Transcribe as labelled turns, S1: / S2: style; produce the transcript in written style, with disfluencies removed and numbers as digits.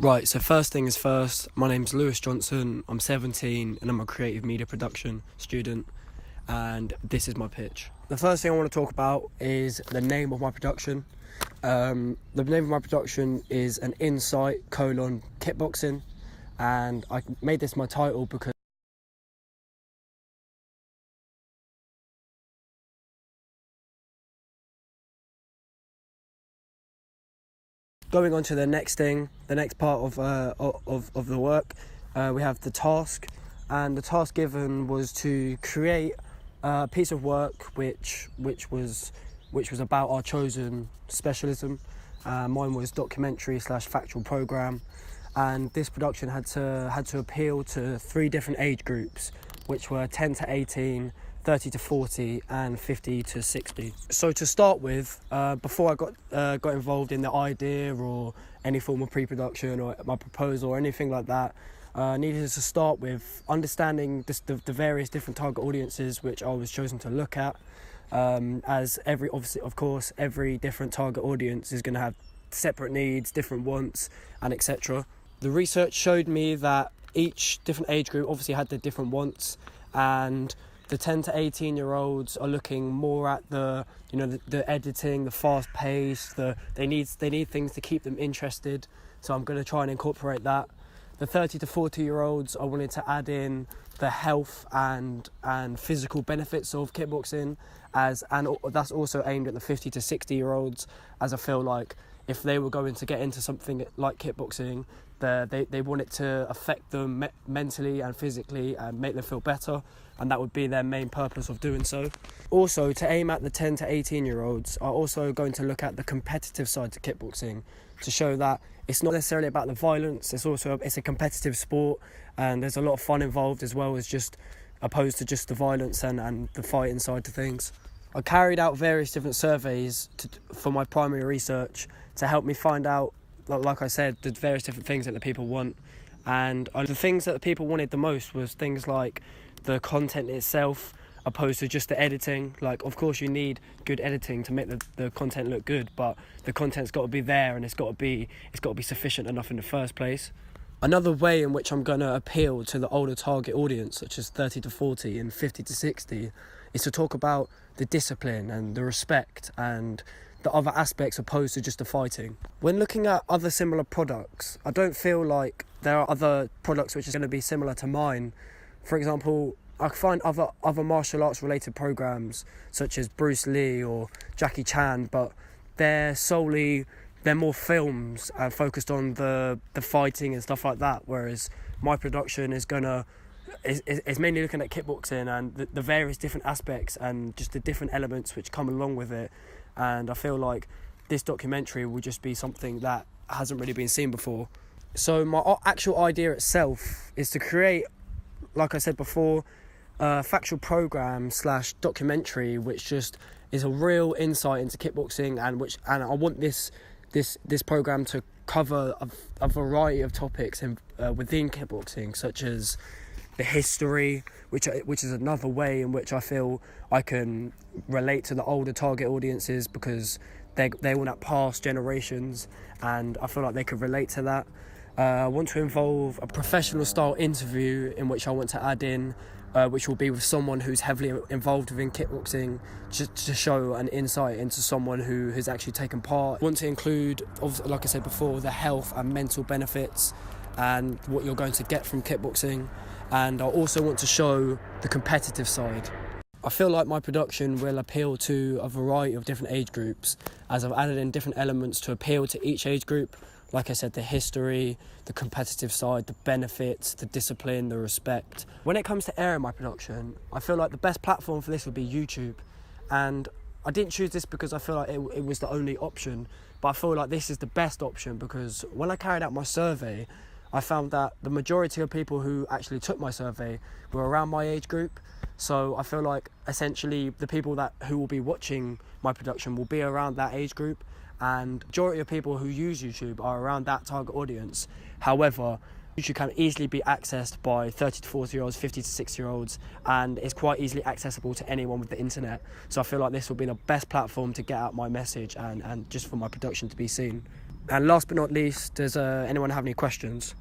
S1: Right, so first thing is first, my name's Lewis Johnson, I'm 17 and I'm a creative media production student, and this is my pitch. The first thing I want to talk about is the name of my production. The name of my production is An Insight: Kickboxing, and I made this my title because going on to the next thing, the next part of the work, we have the task, and the task given was to create a piece of work which was about our chosen specialism. Mine was documentary/factual program, and this production had to appeal to three different age groups, which were 10 to 18, 30 to 40 and 50 to 60. So to start with, before I got involved in the idea or any form of pre-production or my proposal or anything like that, needed to start with understanding the various different target audiences which I was chosen to look at, as every different target audience is going to have separate needs, different wants and etc. The research showed me that each different age group obviously had their different wants, and the 10 to 18 year olds are looking more at the editing, the fast pace, they need things to keep them interested, so I'm going to try and incorporate that. The 30 to 40 year olds, I wanted to add in the health and physical benefits of kickboxing, and that's also aimed at the 50 to 60 year olds, as I feel like if they were going to get into something like kickboxing, they want it to affect them mentally and physically and make them feel better, and that would be their main purpose of doing so. Also, to aim at the 10 to 18 year olds, are also going to look at the competitive side to kickboxing, to show that it's not necessarily about the violence, it's a competitive sport, and there's a lot of fun involved as well as just opposed to just the violence and the fighting side to things. I carried out various different surveys for my primary research to help me find out, like I said, the various different things that the people want. And the things that the people wanted the most was things like the content itself, opposed to just the editing. Like, of course you need good editing to make the content look good, but the content's got to be there, and it's got to be sufficient enough in the first place. Another way in which I'm going to appeal to the older target audience, such as 30 to 40 and 50 to 60, is to talk about the discipline and the respect and the other aspects opposed to just the fighting. When looking at other similar products, I don't feel like there are other products which are going to be similar to mine. For example, I find other martial arts related programs such as Bruce Lee or Jackie Chan, but they're more films and focused on the fighting and stuff like that, whereas my production is mainly looking at kickboxing and the various different aspects and just the different elements which come along with it. And I feel like this documentary will just be something that hasn't really been seen before. So my actual idea itself is to create, like I said before, a factual program / documentary which just is a real insight into kickboxing, and I want this program to cover a variety of topics within kickboxing, such as the history, which is another way in which I feel I can relate to the older target audiences, because they all at past generations, and I feel like they could relate to that. I want to involve a professional style interview in which I want to add in, which will be with someone who's heavily involved within kickboxing, just to show an insight into someone who has actually taken part. I want to include, like I said before, the health and mental benefits and what you're going to get from kickboxing, and I also want to show the competitive side. I feel like my production will appeal to a variety of different age groups, as I've added in different elements to appeal to each age group. Like I said, the history, the competitive side, the benefits, the discipline, the respect. When it comes to airing my production, I feel like the best platform for this would be YouTube. And I didn't choose this because I feel like it was the only option, but I feel like this is the best option because when I carried out my survey, I found that the majority of people who actually took my survey were around my age group. So I feel like essentially the people who will be watching my production will be around that age group, and majority of people who use YouTube are around that target audience. However, YouTube can easily be accessed by 30 to 40 year olds, 50 to 60 year olds, and it's quite easily accessible to anyone with the internet. So I feel like this will be the best platform to get out my message and just for my production to be seen. And last but not least, does anyone have any questions?